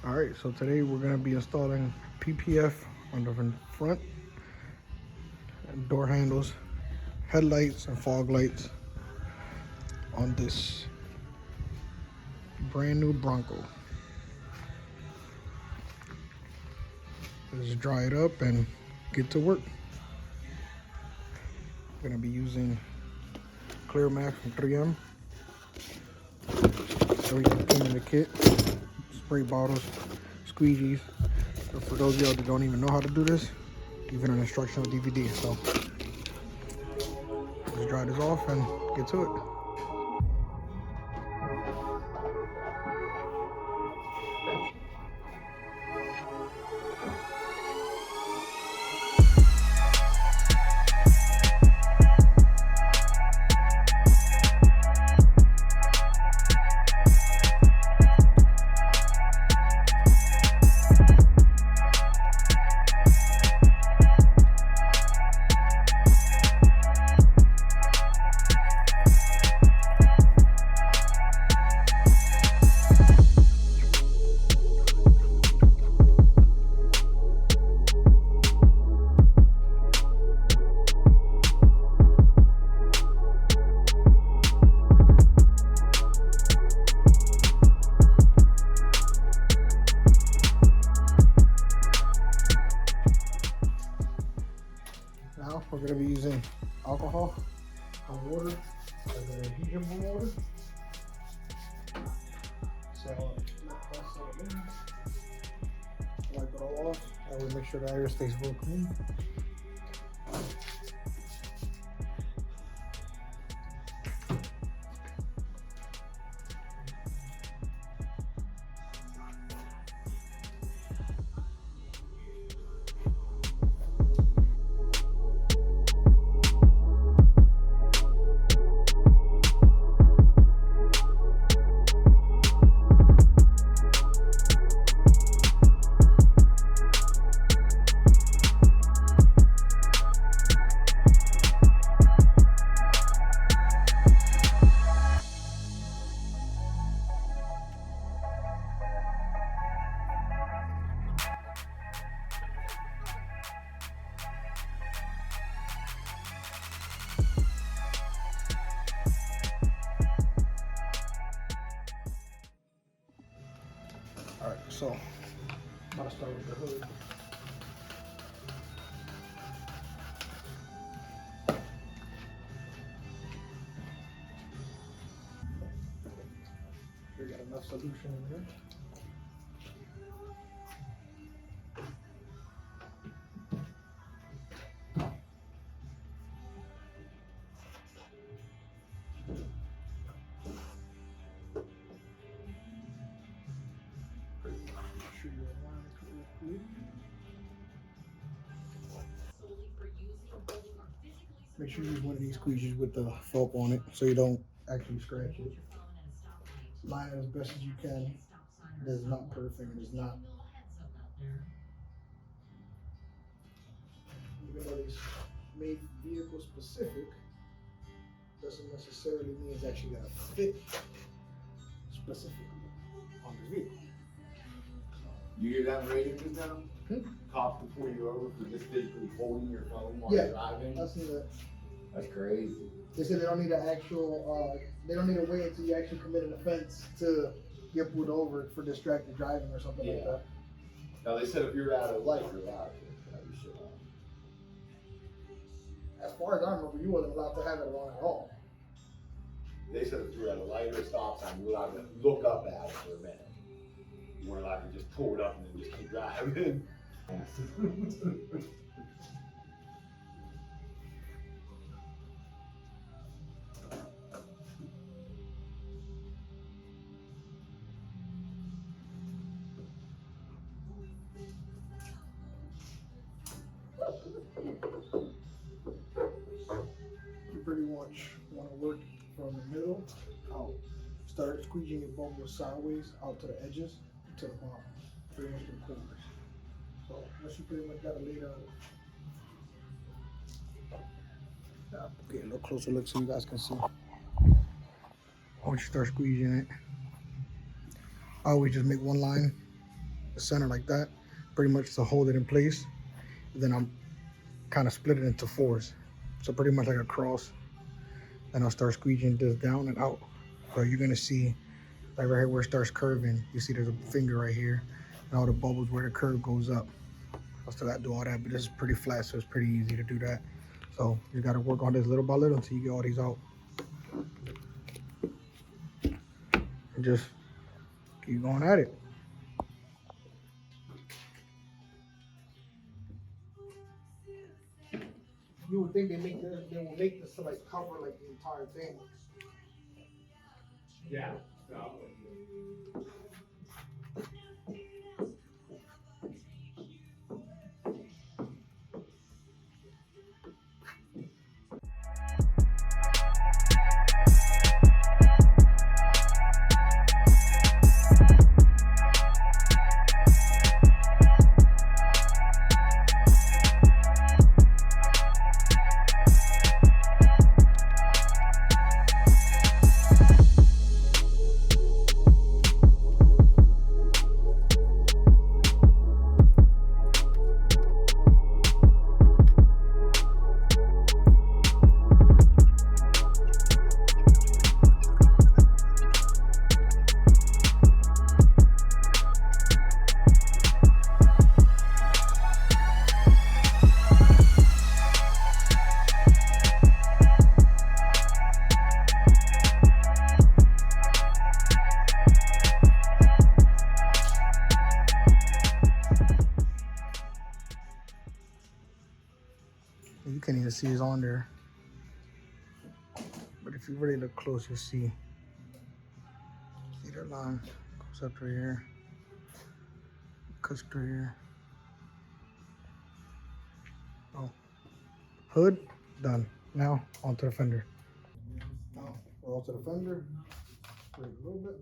All right, so today we're going to be installing PPF on the front, door handles, headlights, and fog lights on this brand new Bronco. Let's dry it up and get to work. We're going to be using Clear Max from 3M. Everything came in the kit. Spray bottles, squeegees. So for those of y'all that don't even know how to do this, even an instructional DVD. So let's dry this off and get to it. Now we're going to be using alcohol and water as an adhesion for water. So let that settle in. Wipe it all off. That way make sure the area stays real clean. All right, so I'm gonna start with the hood. We got enough solution in there. Make sure you use one of these squeegees with the felt on it so you don't actually scratch it. Line it as best as you can. It is not perfect. It is not. Even though it's made vehicle specific, doesn't necessarily mean it's actually gonna fit specifically on this vehicle. You hear that radio just now? Cops will pull you over for just physically holding your phone while Yeah, you're driving? I see that. That's crazy. They said they don't need an actual, they don't need to wait until you actually commit an offense to get pulled over for distracted driving or something like that. Now they said if you're out of light, you're allowed to have your shit on. As far as I remember, you wasn't allowed to have it on at all. They said if you're at a light or a stop sign, you're allowed to look up at it for a minute. You weren't allowed to just pull it up and then just keep driving. You pretty much want to work from the middle out. Start squeezing your bubbles sideways out to the edges to the bottom, pretty much to the corners. So once you pretty much got it laid out. Get a little closer look so you guys can see. Once you start squeezing it, I always just make one line the center like that, pretty much to hold it in place. And then I'm kind of split it into fours. So pretty much like a cross. Then I'll start squeeging this down and out. So you're gonna see like right here where it starts curving, you see there's a finger right here and all the bubbles where the curve goes up. I still gotta do all that, but this is pretty flat, so it's pretty easy to do that. So you gotta work on this little by little until you get all these out. And just keep going at it. You would think they will make this to like cover like the entire thing. Yeah. You can't even see it's on there. But if you really look close, you'll see that line goes up to here, cuts through here. Oh, hood done. Now onto the fender. Now we're onto the fender. Break a little bit.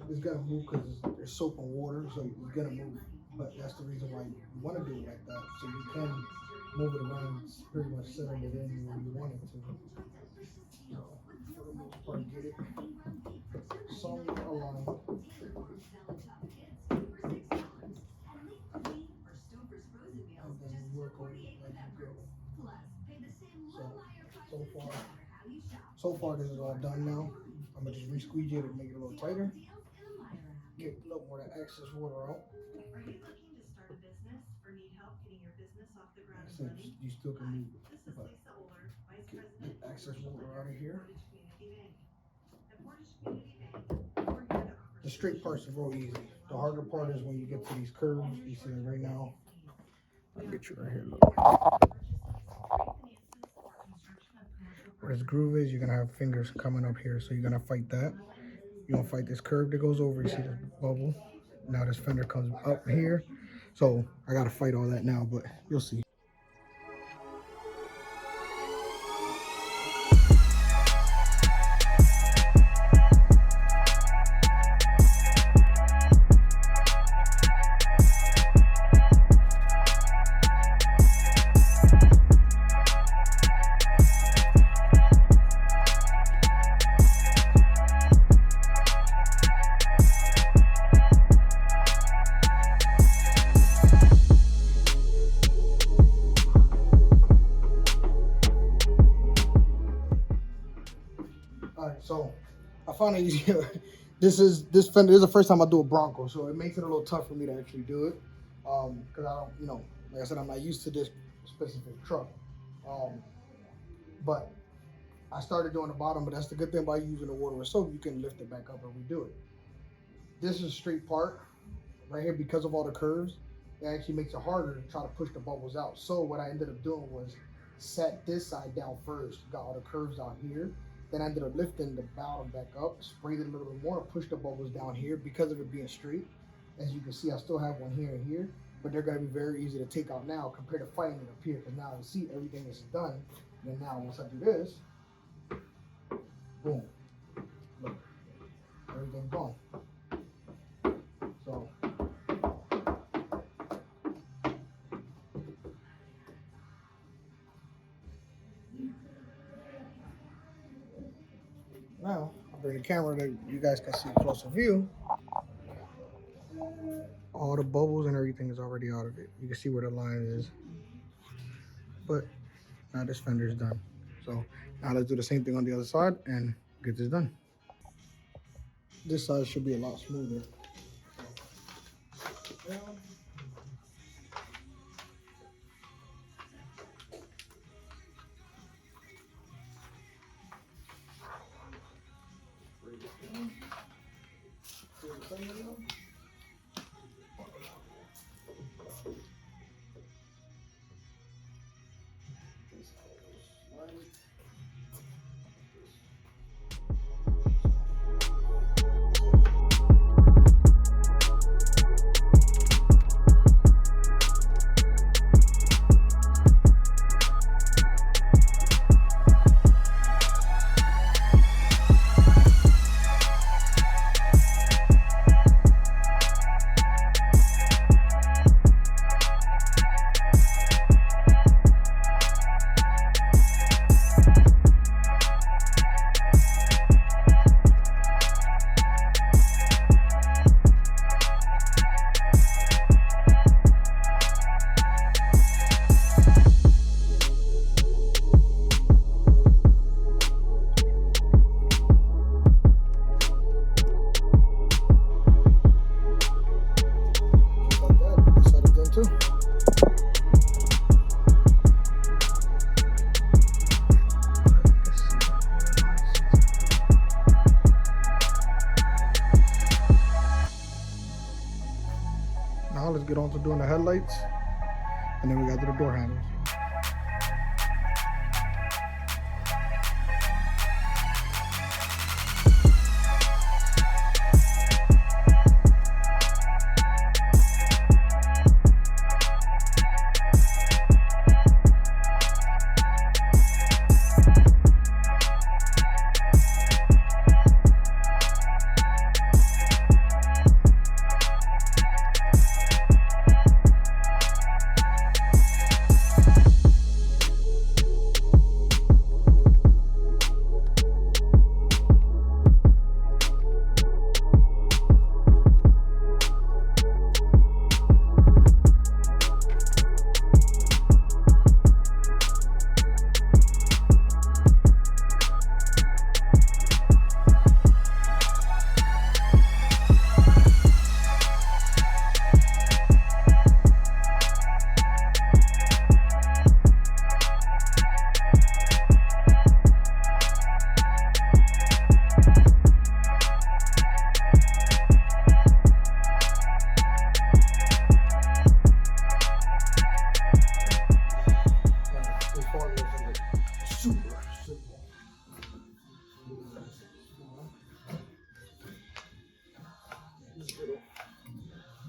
It's gonna move because there's soap and water, so it's gonna move. But that's the reason why you want to do it like that, so you can move it around, pretty much settle it in where you want it to. So, for the most part, get it somewhere aligned. And then work on it as you go. So far this is all done now. I'm gonna just re-squeeze it and make it a little tighter. Get a little more of that excess water out. Are you looking to start a business or need help getting your business off the ground and So running? you still can move it, This is but Lisa Oler, Vice get President the excess water out of here. Portage Community Bank. At Portage Community Bank, we're here to offer The straight part's real easy. The harder part is when you get to these curves. You see it right now. I'll get you right here. Look. Where this groove is, you're gonna have fingers coming up here, so you're gonna fight that. You're gonna fight this curve that goes over. You see this bubble? Now this fender comes up here, so I gotta fight all that now, but you'll see. So I found it easier. This fender is the first time I do a Bronco, so it makes it a little tough for me to actually do it. Because I don't, like I said, I'm not used to this specific truck. But I started doing the bottom, but that's the good thing about using the water with soap. You can lift it back up and redo it. This is a straight part right here because of all the curves. It actually makes it harder to try to push the bubbles out. So what I ended up doing was set this side down first, got all the curves out here. Then I ended up lifting the bottom back up, sprayed it a little bit more, and pushed the bubbles down here because of it being straight. As you can see, I still have one here and here, but they're gonna be very easy to take out now compared to fighting it up here. Because now you see everything is done. And then now once I do this, boom, look, everything's gone. So now I'll bring the camera that you guys can see a closer view. All the bubbles and everything is already out of it. You can see where the line is. But now this fender is done. So now let's do the same thing on the other side and get this done. This side should be a lot smoother. Now let's get on to doing the headlights, and then we got to do the door handles.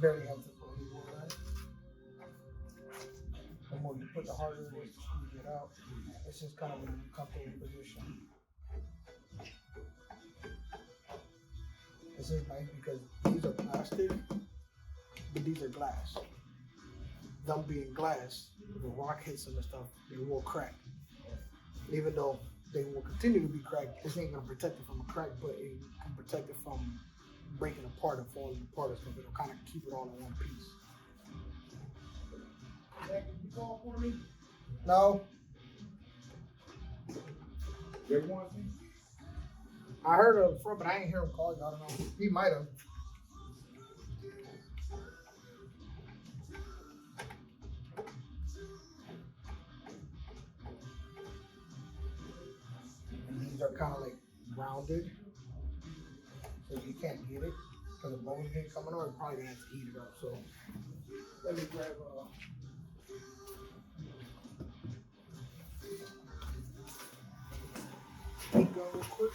Very helpful for you. The more you put, the harder it is to squeeze it out. This is kind of in a comfortable position. This is nice because these are plastic, but these are glass. Them being glass, if a rock hits them and stuff, they will crack. Even though they will continue to be cracked, this ain't gonna protect it from a crack, but it can protect it from breaking apart and falling apart and stuff. It'll kind of keep it all in one piece. Jack, did you call for me? No. Jake wants me? I heard him before, but I ain't hear him call you. I don't know. He might have. are kind of like rounded, so you can't get it because the bubbles get coming on. You're probably gonna have to heat it up. So let me grab a heat gun real quick.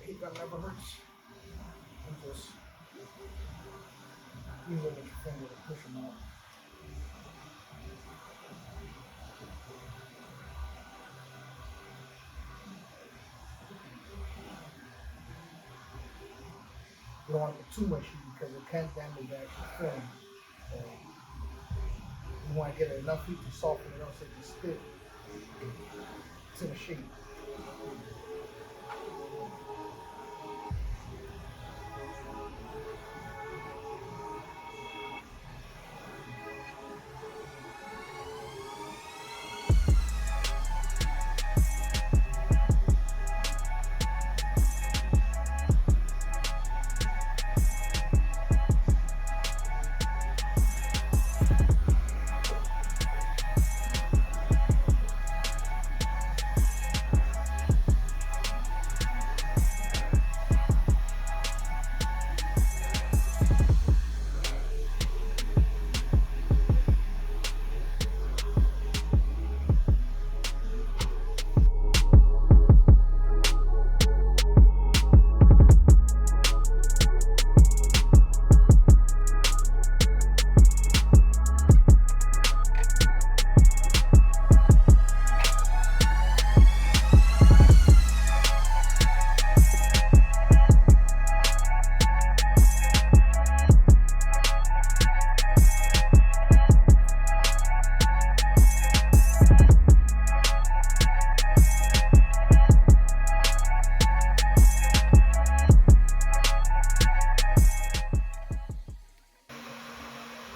Heat gun never hurts. And just use it with your finger to push them out. You don't want to put too much heat because it can damage the actual film. So you want to get enough heat to soften it up so it can stick to the shape.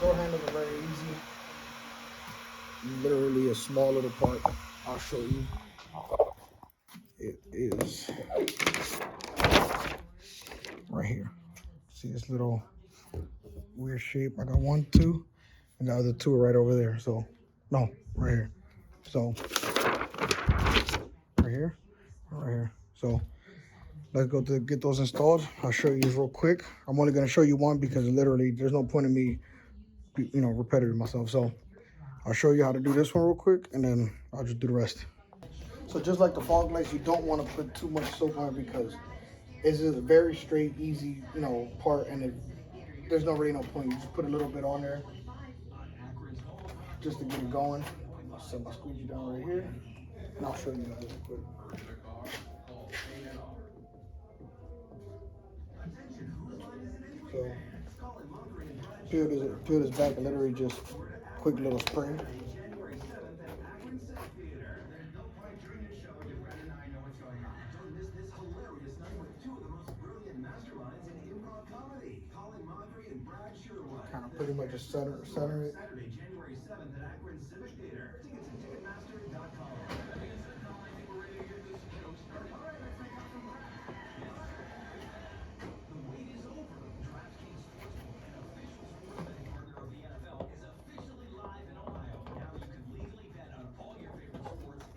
Door handles are very easy. Literally a small little part. I'll show you. It is right here. See this little weird shape? I got 1, 2, and the other 2 are right over there. So, no, right here. So, right here, right here. So, let's go to get those installed. I'll show you real quick. I'm only gonna show you one because literally there's no point in me, repetitive myself. So, I'll show you how to do this one real quick, and then I'll just do the rest. So just like the fog lights, you don't want to put too much soap on it because it's just a very straight, easy, part, and there's really no point. You just put a little bit on there just to get it going. I'll set my squeegee down right here, and I'll show you guys real quick. So peel this back, and literally just quick little spray. Kind of pretty much just center it.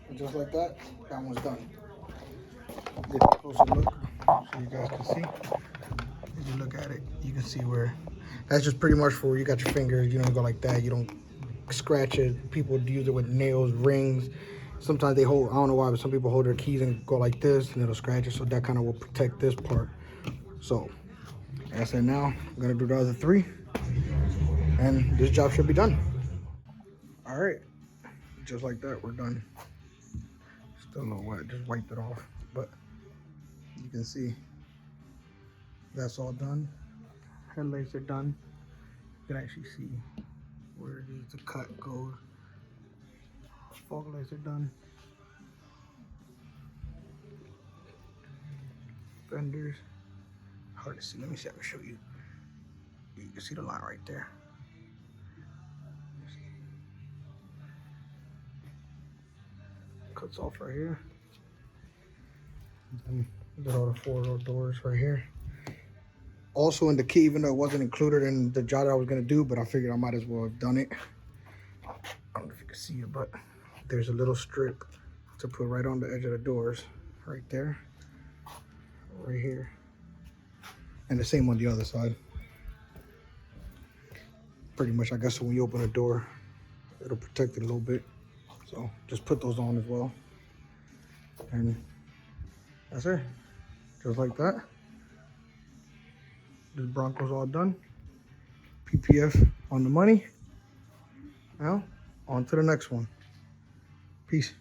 And just like that, that one's done. Get a closer look so you guys can see. If you look at it, you can see where that's just pretty much for where you got your fingers. You don't go like that. You don't scratch it. People use it with nails, rings. Sometimes they hold, I don't know why, but some people hold their keys and go like this and it'll scratch it. So that kind of will protect this part. So, like I said, now I'm going to do the other 3. And this job should be done. All right. Just like that, we're done. Still a little wet. Just wiped it off. But you can see that's all done. Headlights are done. You can actually see where the cut goes. Fog lights are done. Fenders. Hard to see. Let me see. I can show you. You can see the line right there. Cuts off right here. And then all the 4 doors right here. Also in the key, even though it wasn't included in the job that I was gonna do, but I figured I might as well have done it. I don't know if you can see it, but there's a little strip to put right on the edge of the doors, right there, right here, and the same on the other side. Pretty much, I guess when you open the door, it'll protect it a little bit. So just put those on as well. And that's it. Just like that. This Bronco's all done. PPF on the money. Now, on to the next one. Peace.